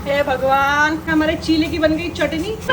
हे भगवान, हमारे चीले की बन गई चटनी। चल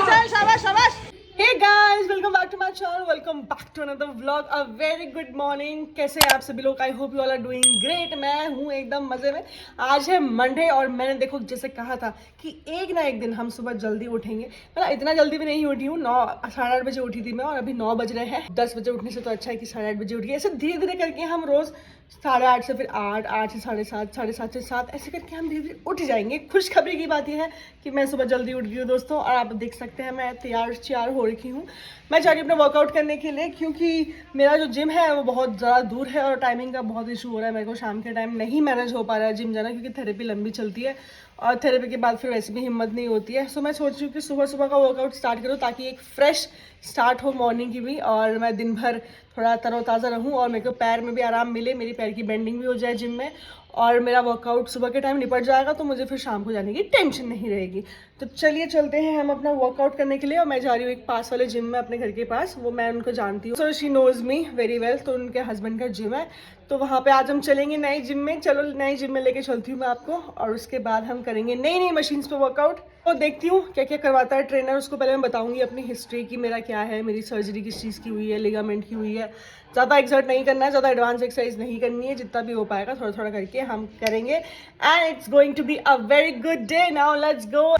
चल, शाबाश शाबाश। Hey guys, welcome back to my channel. Welcome back to another vlog. A very good morning. कैसे हैं आप सभी लोग? I hope you all are doing great. मैं हूँ एकदम मजे में। आज है मंडे और मैंने देखो जैसे कहा था कि एक ना एक दिन हम सुबह जल्दी उठेंगे। मतलब इतना जल्दी भी नहीं उठी हूँ, 9 साढ़े 8 बजे उठी थी मैं और अभी 9 बज रहे हैं। 10 बजे उठने से तो अच्छा है कि 8:30 बजे उठ गए। ऐसे धीरे धीरे करके हम रोज 8:30 से फिर 8, 8 से 7:30, 7:30 से 7 ऐसे करके हम धीरे धीरे उठ जाएंगे। खुशखबरी की बात यह है कि मैं सुबह जल्दी उठ गई हूँ दोस्तों, और आप देख सकते हैं मैं तैयार हो रखी हूँ। मैं जा रही हूँ अपना वर्कआउट करने के लिए, क्योंकि मेरा जो जिम है वो बहुत ज़्यादा दूर है और टाइमिंग का बहुत इशू हो रहा है। मेरे को शाम के टाइम नहीं मैनेज हो पा रहा है जिम जाना, क्योंकि थेरेपी लंबी चलती है और थेरेपी के बाद फिर वैसे भी हिम्मत नहीं होती है। सो मैं सोच रही हूँ कि सुबह सुबह का वर्कआउट स्टार्ट करूँ, ताकि एक फ्रेश स्टार्ट हो मॉर्निंग की भी, और मैं दिन भर थोड़ा तरोताज़ा रहूँ और मेरे को पैर में भी आराम मिले, मेरी पैर की बेंडिंग भी हो जाए जिम में, और मेरा वर्कआउट सुबह के टाइम निपट जाएगा, तो मुझे फिर शाम को जाने की टेंशन नहीं रहेगी। तो चलिए चलते हैं हम अपना वर्कआउट करने के लिए। और मैं जा रही हूँ एक पास वाले जिम में अपने घर के पास, वो मैं उनको जानती हूँ, so she knows me very well. तो उनके हस्बैंड का जिम है, तो वहाँ पे आज हम चलेंगे नई जिम में। चलो नई जिम में लेके चलती हूँ मैं आपको, और उसके बाद हम करेंगे नई नई मशीन्स पे वर्कआउट। तो देखती हूँ क्या क्या करवाता है ट्रेनर। उसको पहले मैं बताऊंगी अपनी हिस्ट्री की, मेरा क्या है, मेरी सर्जरी किस चीज़ की हुई है, लिगामेंट की हुई है। ज़्यादा एक्सर्ट नहीं करना है, ज़्यादा एडवांस एक्सरसाइज नहीं करनी है, जितना भी हो पाएगा थोड़ा थोड़ा करके हम करेंगे। And it's going to be a very good day. Now let's go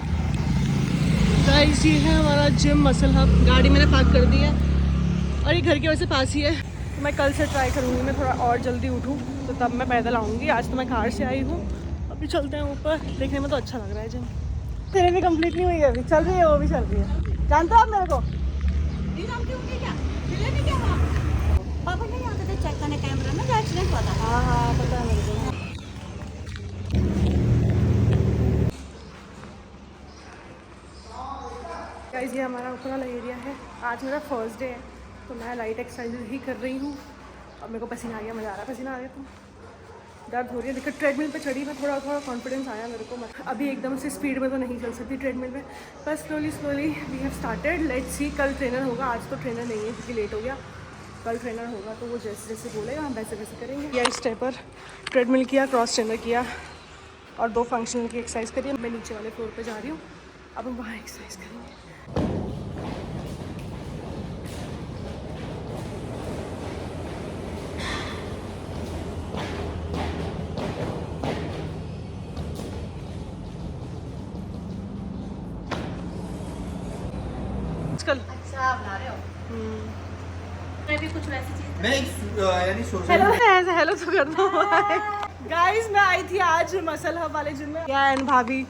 guys. ये है हमारा जिम मसल हब। गाड़ी मैंने पार्क कर दी है और ये घर के वैसे पास ही है। तो मैं कल से ट्राई करूँगी मैं थोड़ा और जल्दी उठूँ, तो तब मैं पैदल आऊँगी। आज तो मैं कार से आई हूँ। अभी चलते हैं ऊपर, देखने में तो अच्छा लग रहा है जिम। तेरे भी कंप्लीट नहीं हुई है, अभी चल रही है, वो भी चल रही है। जानते हो आप मेरे को? पापा नहीं आते थे चेक करने कैमरा में, जो एक्सीडेंट हुआ था। हाँ पता है मेरे को। गाइस ये हमारा ऊपर वाला एरिया है। आज मेरा फर्स्ट डे है, तो मैं लाइट एक्सरसाइज ही कर रही हूँ। अब मेरे को पसीना आ गया, मज़ा आ रहा है, पसीना आ गया तो दर्द हो रही है। देखो ट्रेडमिल पे चढ़ी मैं, थोड़ा थोड़ा कॉन्फिडेंस आया मेरे को। अभी एकदम से स्पीड में तो नहीं चल सकती ट्रेडमिल में, बस slowly slowly we have started. Let's see कल ट्रेनर होगा, आज तो ट्रेनर नहीं है क्योंकि लेट हो गया। कल ट्रेनर होगा तो वो जैसे जैसे बोलेगा हम वैसे वैसे करेंगे। या इस टाइप पर ट्रेडमिल किया, क्रॉस ट्रेनर किया और 2 फंक्शनल की एक्सरसाइज करी। मैं नीचे वाले फ्लोर पर जा रही हूँ, अब हम वहाँ एक्सरसाइज करेंगे। कल अच्छा बना रहे हो। मैं भी कुछ वैसी चीज हेलो हेलो तो कर दो। गाइस मैं आई थी आज मसल हब वाले जिम में। एंड भाभी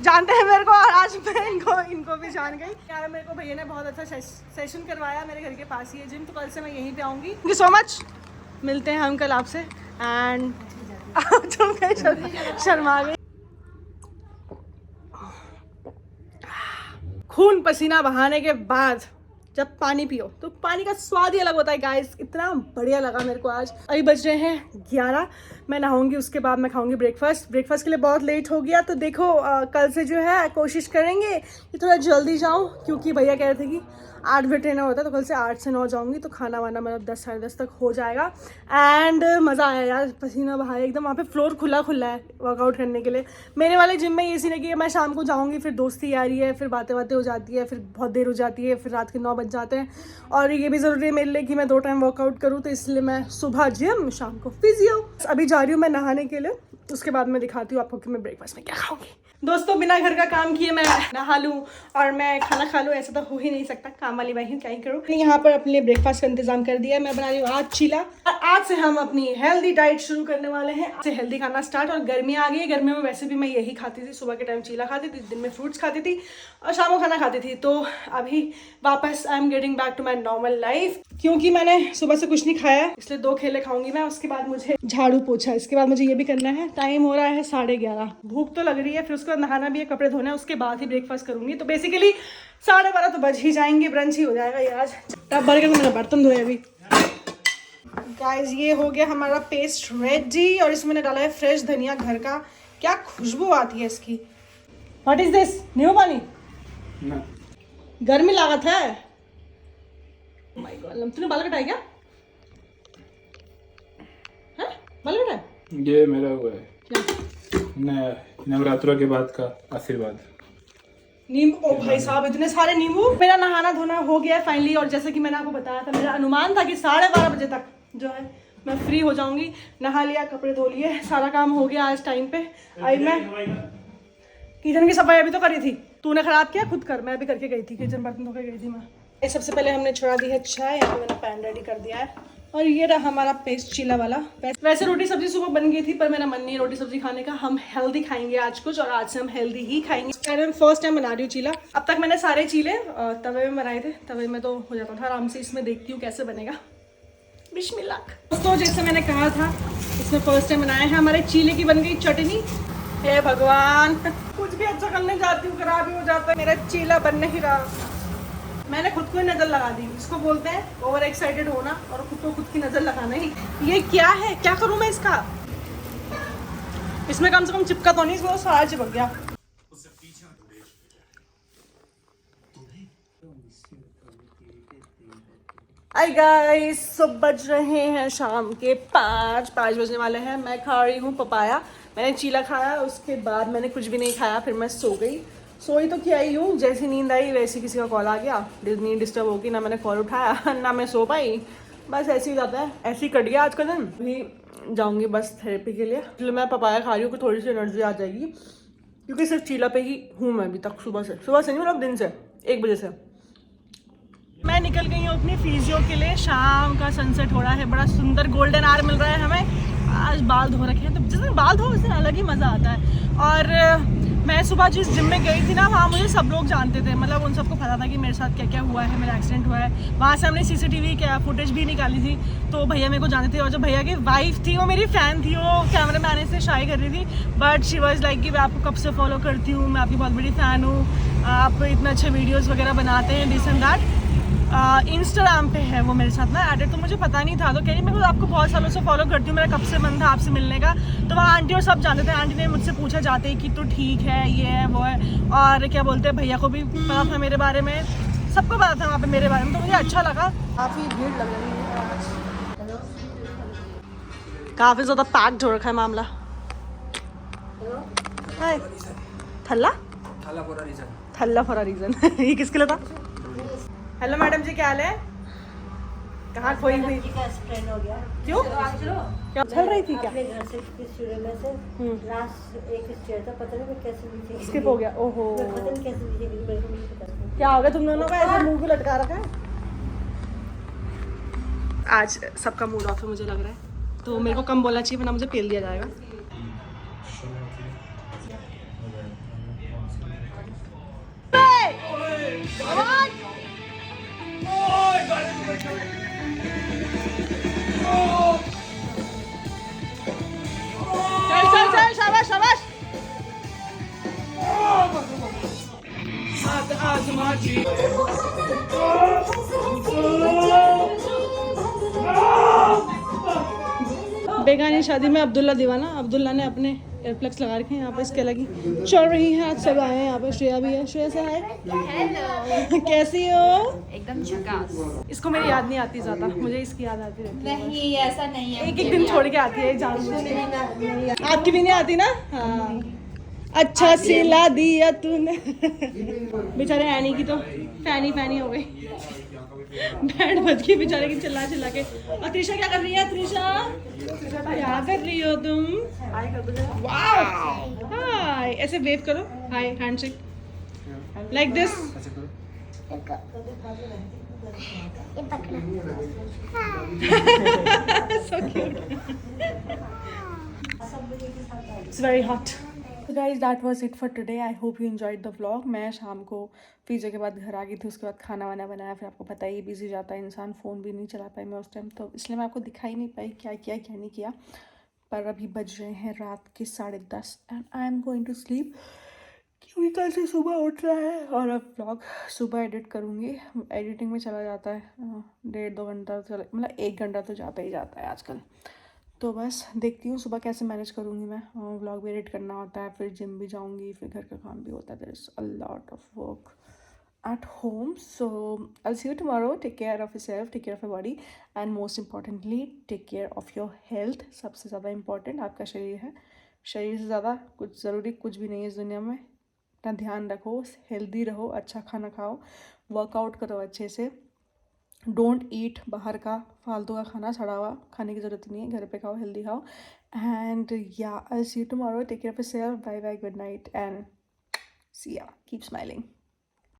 जानते हैं मेरे को, और आज मैं इनको भी जान गई। यार मेरे को भैया ने बहुत अच्छा सेशन करवाया, मेरे घर के पास ही है जिम, तो कल से मैं यहीं पे आऊँगी। Thank you so much. मिलते हैं हम कल आपसे। एंड तुम कहीं शर्मा गई। खून पसीना बहाने के बाद जब पानी पियो तो पानी का स्वाद ही अलग होता है गाइस। इतना बढ़िया लगा मेरे को आज। अभी बज रहे हैं 11, मैं नहाऊंगी, उसके बाद मैं खाऊंगी ब्रेकफास्ट। ब्रेकफास्ट के लिए बहुत लेट हो गया, तो देखो कल से जो है कोशिश करेंगे कि थोड़ा जल्दी जाऊं, क्योंकि भैया कह रहे थे कि 8 बजे ट्रेनर होता है, तो कल से 8 से 9 जाऊंगी, तो खाना वाना मतलब 10 साढ़े 10 तक हो जाएगा। एंड मज़ा आया यार, पसीना बहाया एकदम। वहाँ पे फ्लोर खुला खुला है वर्कआउट करने के लिए। मेरे वाले जिम में ये सीन है कि मैं शाम को जाऊँगी, फिर दोस्ती यारी है, फिर बातें बातें हो जाती है, फिर बहुत देर हो जाती है, फिर रात के 9 बज जाते हैं। और ये भी ज़रूरी है मेरे लिए कि मैं 2 टाइम वर्कआउट करूँ, तो इसलिए मैं सुबह जिम, शाम को फिजियो। अभी जा रही हूँ मैं नहाने के लिए, उसके बाद मैं दिखाती हूँ आपको कि मैं ब्रेकफास्ट में क्या खाऊंगी। दोस्तों बिना घर का काम किए मैं नहा लूँ और मैं खाना खा लूँ, ऐसा तो हो ही नहीं सकता। काम वाली बाई हूँ, क्या ही करूँ। यहाँ पर अपने लिए ब्रेकफास्ट का इंतजाम कर दिया है। मैं बना रही हूँ आज चीला, और आज से हम अपनी हेल्दी डाइट शुरू करने वाले हैं। आज से हेल्दी खाना स्टार्ट। और गर्मी आ गई है, गर्मियों में वैसे भी मैं यही खाती थी, सुबह के टाइम चीला खाती थी, दिन में फ्रूट्स खाती थी और शाम को खाना खाती थी। तो अभी वापस I am getting back to my normal life, क्योंकि मैंने सुबह से कुछ नहीं खाया, इसलिए 2 केले खाऊंगी मैं। उसके बाद मुझे झाड़ू पोछा, इसके बाद मुझे ये भी करना है। टाइम हो रहा है 11:30, भूख तो लग रही है, फिर उसके बाद नहाना भी है, कपड़े धोना है, उसके बाद ही ब्रेकफास्ट करूंगी। तो बेसिकली 12:30 तो बज ही जाएंगे, ब्रंच ही हो जाएगा ये आज। तब भर के तो मेरा बर्तन धोए अभी। गाइस ये हो गया हमारा पेस्ट रेडी, और इसमें डाला है फ्रेश धनिया घर का। क्या खुशबू आती है इसकी। व्हाट इज दिस, न्यू पानी ना, गर्मी लागत है। माय गॉड, तूने बाल कटाया क्या? हैं? बाल कटाया? ये मेरा हुआ है क्या? नवरात्रों के बाद का आशीर्वाद। नींबू, ओ भाई साहब इतने सारे नींबू। मेरा नहाना धोना हो गया है फाइनली, और जैसे कि मैंने आपको बताया था, मेरा अनुमान था कि 12:30 बजे तक जो है मैं फ्री हो जाऊंगी। नहा लिया, कपड़े धो लिए, सारा काम हो गया आज टाइम पे। आई मैं किचन की सफाई अभी तो करी थी, तूने खराब किया, खुद कर। मैं भी करके गई थी किचन, बर्तन धो के गई थी मैं। सबसे पहले हमने छोड़ा दी है चाय, यहाँ पे मैंने पैन रेडी कर दिया है, और ये रहा हमारा पेस्ट चीला वाला। वैसे रोटी सब्जी सुबह बन गई थी, पर मेरा मन नहीं रोटी सब्जी खाने का। हम हेल्दी खाएंगे आज कुछ, और आज से हम हेल्दी ही खाएंगे। फर्स्ट टाइम बना रही हूँ चीला। अब तक मैंने सारे चीले तवे में बनाए थे, तवे में तो हो जाता था आराम से। इसमें देखती हूँ कैसे बनेगा। बिस्मिल्लाह। दोस्तों जैसे मैंने कहा था, इसमें फर्स्ट टाइम बनाया है। हमारे चीले की बन गई चटनी। हे भगवान, कुछ भी अच्छा करने जाती हूँ खराब ही हो जाता है। मेरा चीला बन नहीं रहा। मैंने खुद को ही नजर लगा दी। इसको बोलते हैं ओवर एक्साइटेड होना, और खुद को खुद की नजर लगाना ही। ये क्या है, क्या करूं मैं इसका? इसमें कम से कम चिपका तो नहीं, इसमें तो सारा चिपक गया। हाय गाइस, सब बज रहे हैं शाम के 5 बजने वाले हैं। मैं खा रही हूँ पपाया। मैंने चीला खाया, उसके बाद मैंने कुछ भी नहीं खाया, फिर मैं सो गई। सोई तो क्या ही हूँ, जैसी नींद आई वैसे किसी का कॉल आ गया। नींद डिस्टर्ब होगी, ना मैंने कॉल उठाया ना मैं सो पाई। बस ऐसे ही जाता है, ऐसे ही कट गया आज का दिन। अभी जाऊँगी बस थेरेपी के लिए। इसलिए मैं पपाया खा रही हूँ कि थोड़ी सी एनर्जी आ जाएगी, क्योंकि सिर्फ चीला पे ही हूँ मैं अभी तक। सुबह से नहीं, मतलब दिन से 1 बजे से। मैं निकल गई हूँ अपनी फिजियो के लिए। शाम का सनसेट हो रहा है, बड़ा सुंदर गोल्डन आवर मिल रहा है हमें। आज बाल धो रखे हैं, तो जिस दिन बाल धो उस दिन अलग ही मज़ा आता है। और मैं सुबह जिस जिम में गई थी ना, वहाँ मुझे सब लोग जानते थे। मतलब उन सबको पता था कि मेरे साथ क्या क्या हुआ है, मेरा एक्सीडेंट हुआ है। वहाँ से हमने CCTV क्या फुटेज भी निकाली थी, तो भैया मेरे को जानते थे। और जो भैया की वाइफ थी वो मेरी फ़ैन थी। वो कैमरे में आने से शाई कर रही थी, बट शी वॉज लाइक कि मैं आपको कब से फॉलो करती हूँ, मैं आपकी बहुत बड़ी फ़ैन हूँ, आप इतने अच्छे वीडियोज़ वगैरह बनाते हैं, दिस एंड दैट। इंस्टाग्राम पे है वो मेरे साथ ना एडेड, तो मुझे पता नहीं था। तो कह रही मैं आपको बहुत सालों से फॉलो करती हूँ, मेरा कब से मन था आपसे मिलने का। तो वहाँ आंटी और सब जानते थे। आंटी ने मुझसे पूछा जाते ही कि तू ठीक है, ये है वो है, और क्या बोलते हैं, भैया को भी पता था मेरे बारे में, सबको पता था वहाँ पे मेरे बारे में। तो मुझे अच्छा लगा। काफ़ी भीड़ लग रही है, काफ़ी ज़्यादा पैक्ड हो रखा है मामला। हाय थल्ला फॉर अ रीज़न। ये किसके लिए था? हेलो मैडम जी, क्या हाल है? कहाँ खोई हुई? हो गया। क्यों? क्या चल रही थी क्या? अपने घर से शुरू में से लास्ट एक स्टेज था, पता नहीं मैं कैसे नीचे स्किप हो गया। ओहो, मैं पता नहीं कैसे नीचे गिरी, मेरे को नहीं पता। क्या हो गया तुम दोनों का? ऐसे मुंह को लटका रखा है। आज सबका मूड ऑफ है मुझे लग रहा है, तो मेरे को कम बोलना चाहिए, वरना मुझे पेल दिया जाएगा। चल चल चल, शाबाश शाबाश। बेगानी शादी में अब्दुल्ला दीवाना। अब्दुल्ला ने अपने एयरप्लग्स लगा रखे हैं यहाँ पे, इसके लगी चल रही हैं। आज सब आए हैं यहाँ पे। श्रेया भी है। श्रेया से हाय। हेलो, कैसी हो? एकदम झकास। इसको मेरी याद नहीं आती ज़्यादा, मुझे इसकी याद आती रहती है। नहीं ऐसा नहीं है, एक एक दिन छोड़ के आती है जान। आपकी भी नहीं आती ना? हाँ, अच्छा सिला दिया तूने। बेचारे एनी की तो फैनी फैनी हो गई। बैंड बज गई बेचारे की, चिल्ला चिल्ला के। और त्रिशा क्या कर रही है? त्रिशा क्या कर रही हो तुम? हाय कर दो। वाह, हाय ऐसे वेव करो, hi handshake like this. So cute. It's very hot. So guys, that was it for today. I hope you enjoyed the vlog. मैं शाम को पिज़्ज़ा के बाद घर आ गई थी, उसके बाद खाना वाना बनाया। फिर आपको पता ही बिजी जाता है इंसान, फ़ोन भी नहीं चला पाई मैं उस टाइम, तो इसलिए मैं आपको दिखाई नहीं पाई क्या किया क्या नहीं किया। पर अभी बज रहे हैं रात के 10:30 and I am going to sleep, क्योंकि कल से सुबह उठ रहा है। और अब व्लॉग सुबह एडिट करूँगी। एडिटिंग में चला जाता है 1.5-2 घंटा, चला मतलब 1 घंटा तो जाता ही जाता है आजकल। तो बस देखती हूँ सुबह कैसे मैनेज करूँगी मैं। व्लॉग भी एडिट करना होता है, फिर जिम भी जाऊँगी, फिर घर का काम भी होता है। There is a lot of work at home. So I'll see you tomorrow. Take care of yourself, take care of your body, and most importantly take care of your health. सबसे ज़्यादा important आपका शरीर है. शरीर से ज़्यादा कुछ ज़रूरी कुछ भी नहीं है इस दुनिया में. अपना ध्यान रखो, हेल्दी रहो, अच्छा खाना खाओ, वर्कआउट करो अच्छे से. डोंट ईट बाहर का फालतू का खाना, सड़ा हुआ खाने की ज़रूरत नहीं है. घर पे खाओ, हेल्दी खाओ. And yeah I see you tomorrow. Take care of yourself. Bye bye, good night and see ya. Keep smiling.